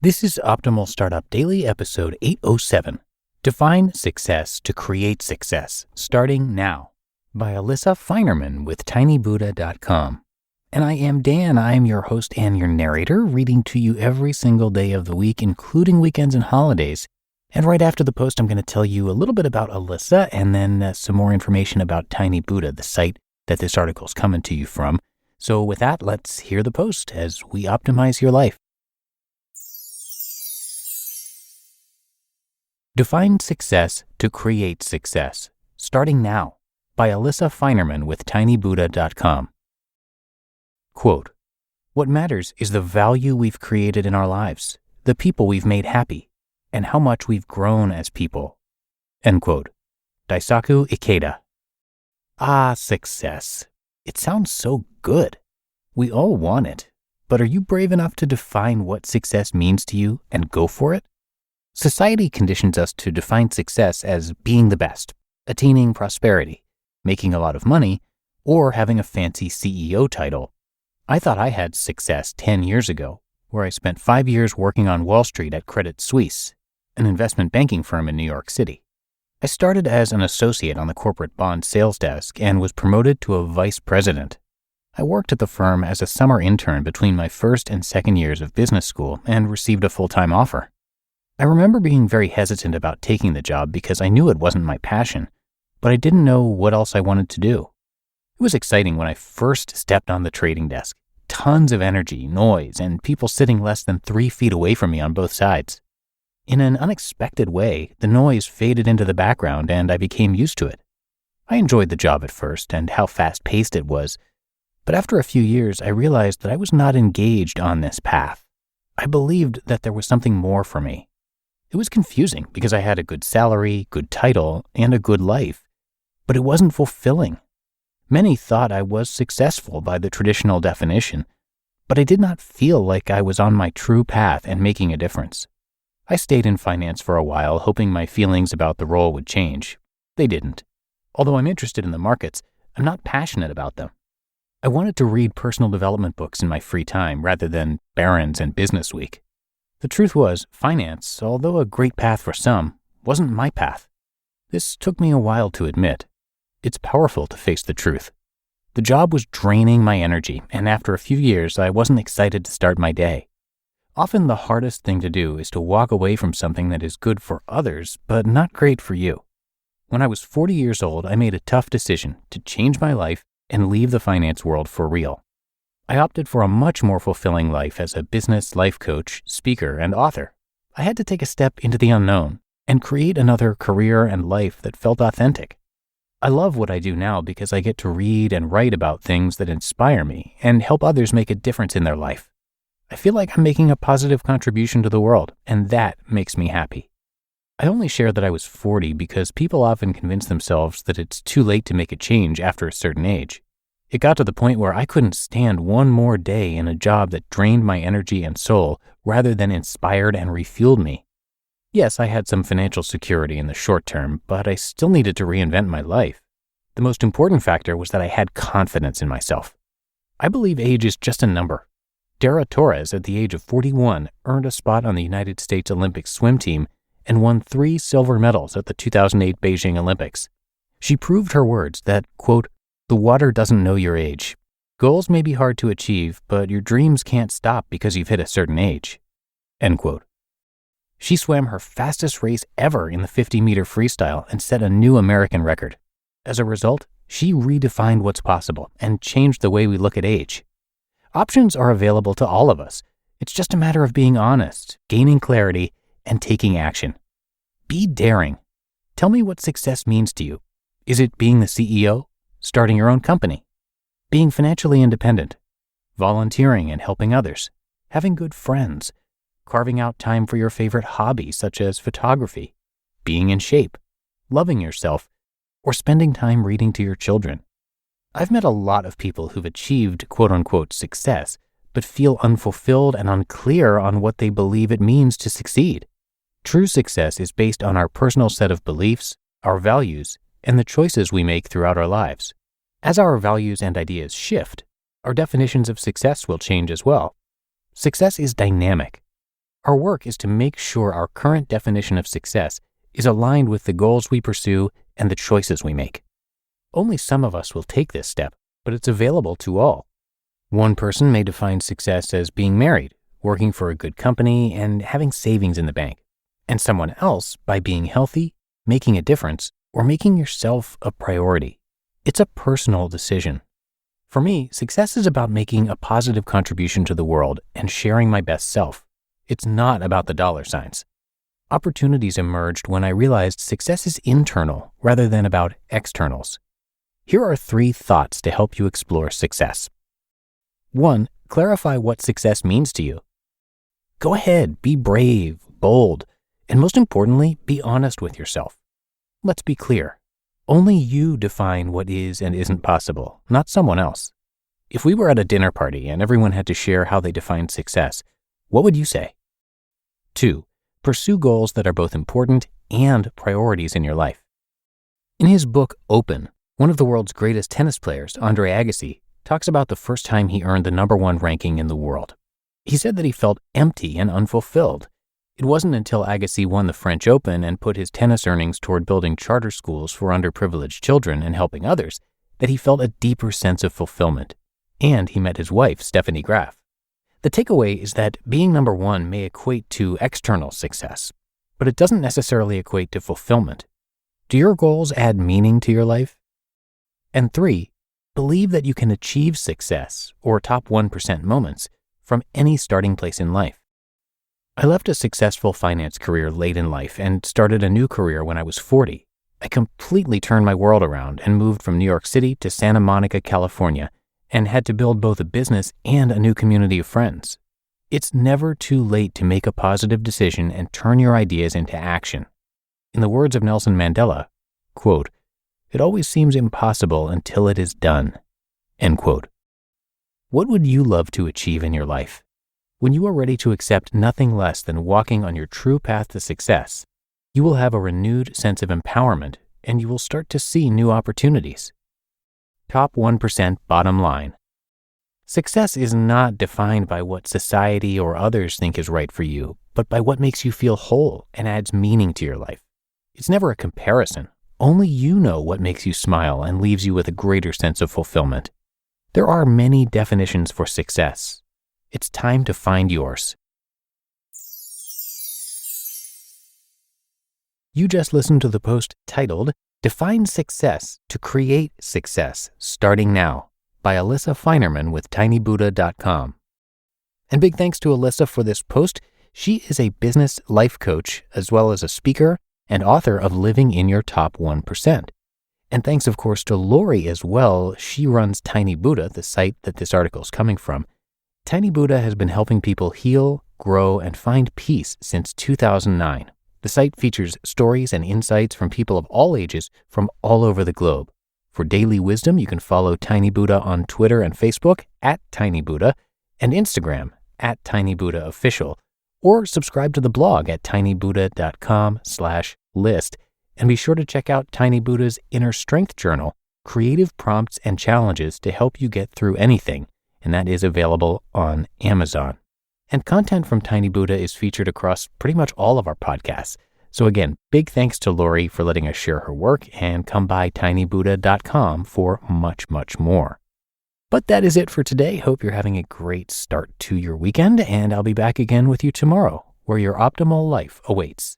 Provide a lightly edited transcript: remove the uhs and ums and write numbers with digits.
This is Optimal Startup Daily, episode 807. Define Success to Create Success, Starting Now, by Alissa Finerman with tinybuddha.com. And I am Dan. I am your host and your narrator, reading to you every single day of the week, including weekends and holidays. And right after the post, I'm going to tell you a little bit about Alissa and then some more information about Tiny Buddha, the site that this article is coming to you from. So with that, let's hear the post as we optimize your life. Define Success to Create Success, Starting Now, by Alissa Finerman with tinybuddha.com. Quote, "What matters is the value we've created in our lives, the people we've made happy, and how much we've grown as people." End quote. Daisaku Ikeda. Success. It sounds so good. We all want it, but are you brave enough to define what success means to you and go for it? Society conditions us to define success as being the best, attaining prosperity, making a lot of money, or having a fancy CEO title. I thought I had success 10 years ago, where I spent 5 years working on Wall Street at Credit Suisse, an investment banking firm in New York City. I started as an associate on the corporate bond sales desk and was promoted to a vice president. I worked at the firm as a summer intern between my first and second years of business school and received a full-time offer. I remember being very hesitant about taking the job because I knew it wasn't my passion, but I didn't know what else I wanted to do. It was exciting when I first stepped on the trading desk. Tons of energy, noise, and people sitting less than 3 feet away from me on both sides. In an unexpected way, the noise faded into the background and I became used to it. I enjoyed the job at first and how fast-paced it was, but after a few years, I realized that I was not engaged on this path. I believed that there was something more for me. It was confusing because I had a good salary, good title, and a good life, but it wasn't fulfilling. Many thought I was successful by the traditional definition, but I did not feel like I was on my true path and making a difference. I stayed in finance for a while, hoping my feelings about the role would change. They didn't. Although I'm interested in the markets, I'm not passionate about them. I wanted to read personal development books in my free time rather than Barron's and Business Week. The truth was, finance, although a great path for some, wasn't my path. This took me a while to admit. It's powerful to face the truth. The job was draining my energy, and after a few years, I wasn't excited to start my day. Often the hardest thing to do is to walk away from something that is good for others, but not great for you. When I was 40 years old, I made a tough decision to change my life and leave the finance world for real. I opted for a much more fulfilling life as a business life coach, speaker, and author. I had to take a step into the unknown and create another career and life that felt authentic. I love what I do now because I get to read and write about things that inspire me and help others make a difference in their life. I feel like I'm making a positive contribution to the world, and that makes me happy. I only share that I was 40 because people often convince themselves that it's too late to make a change after a certain age. It got to the point where I couldn't stand one more day in a job that drained my energy and soul rather than inspired and refueled me. Yes, I had some financial security in the short term, but I still needed to reinvent my life. The most important factor was that I had confidence in myself. I believe age is just a number. Dara Torres, at the age of 41, earned a spot on the United States Olympic swim team and won 3 silver medals at the 2008 Beijing Olympics. She proved her words that, quote, "The water doesn't know your age. Goals may be hard to achieve, but your dreams can't stop because you've hit a certain age." End quote. She swam her fastest race ever in the 50-meter freestyle and set a new American record. As a result, she redefined what's possible and changed the way we look at age. Options are available to all of us. It's just a matter of being honest, gaining clarity, and taking action. Be daring. Tell me what success means to you. Is it being the CEO? Starting your own company? Being financially independent? Volunteering and helping others? Having good friends? Carving out time for your favorite hobby, such as photography? Being in shape? Loving yourself? Or spending time reading to your children? I've met a lot of people who've achieved quote-unquote success, but feel unfulfilled and unclear on what they believe it means to succeed. True success is based on our personal set of beliefs, our values, and the choices we make throughout our lives. As our values and ideas shift, our definitions of success will change as well. Success is dynamic. Our work is to make sure our current definition of success is aligned with the goals we pursue and the choices we make. Only some of us will take this step, but it's available to all. One person may define success as being married, working for a good company, and having savings in the bank, and someone else by being healthy, making a difference, or making yourself a priority. It's a personal decision. For me, success is about making a positive contribution to the world and sharing my best self. It's not about the dollar signs. Opportunities emerged when I realized success is internal rather than about externals. Here are 3 thoughts to help you explore success. 1. Clarify what success means to you. Go ahead, be brave, bold, and most importantly, be honest with yourself. Let's be clear. Only you define what is and isn't possible, not someone else. If we were at a dinner party and everyone had to share how they defined success, what would you say? 2. Pursue goals that are both important and priorities in your life. In his book, Open, one of the world's greatest tennis players, Andre Agassi, talks about the first time he earned the #1 ranking in the world. He said that he felt empty and unfulfilled. It wasn't until Agassi won the French Open and put his tennis earnings toward building charter schools for underprivileged children and helping others that he felt a deeper sense of fulfillment. And he met his wife, Stephanie Graf. The takeaway is that being #1 may equate to external success, but it doesn't necessarily equate to fulfillment. Do your goals add meaning to your life? And 3, believe that you can achieve success or top 1% moments from any starting place in life. I left a successful finance career late in life and started a new career when I was 40. I completely turned my world around and moved from New York City to Santa Monica, California, and had to build both a business and a new community of friends. It's never too late to make a positive decision and turn your ideas into action. In the words of Nelson Mandela, quote, "It always seems impossible until it is done," end quote. What would you love to achieve in your life? When you are ready to accept nothing less than walking on your true path to success, you will have a renewed sense of empowerment and you will start to see new opportunities. Top 1% bottom line. Success is not defined by what society or others think is right for you, but by what makes you feel whole and adds meaning to your life. It's never a comparison. Only you know what makes you smile and leaves you with a greater sense of fulfillment. There are many definitions for success. It's time to find yours. You just listened to the post titled, "Define Success to Create Success Starting Now" by Alissa Finerman with tinybuddha.com. And big thanks to Alissa for this post. She is a business life coach as well as a speaker and author of Living in Your Top 1%. And thanks, of course, to Lori as well. She runs Tiny Buddha, the site that this article is coming from. Tiny Buddha has been helping people heal, grow, and find peace since 2009. The site features stories and insights from people of all ages from all over the globe. For daily wisdom, you can follow Tiny Buddha on Twitter and Facebook @TinyBuddha and Instagram @TinyBuddhaOfficial, or subscribe to the blog at tinybuddha.com/list. And be sure to check out Tiny Buddha's Inner Strength Journal, creative prompts and challenges to help you get through anything, and that is available on Amazon. And content from Tiny Buddha is featured across pretty much all of our podcasts. So again, big thanks to Lori for letting us share her work, and come by tinybuddha.com for much, much more. But that is it for today. Hope you're having a great start to your weekend, and I'll be back again with you tomorrow, where your optimal life awaits.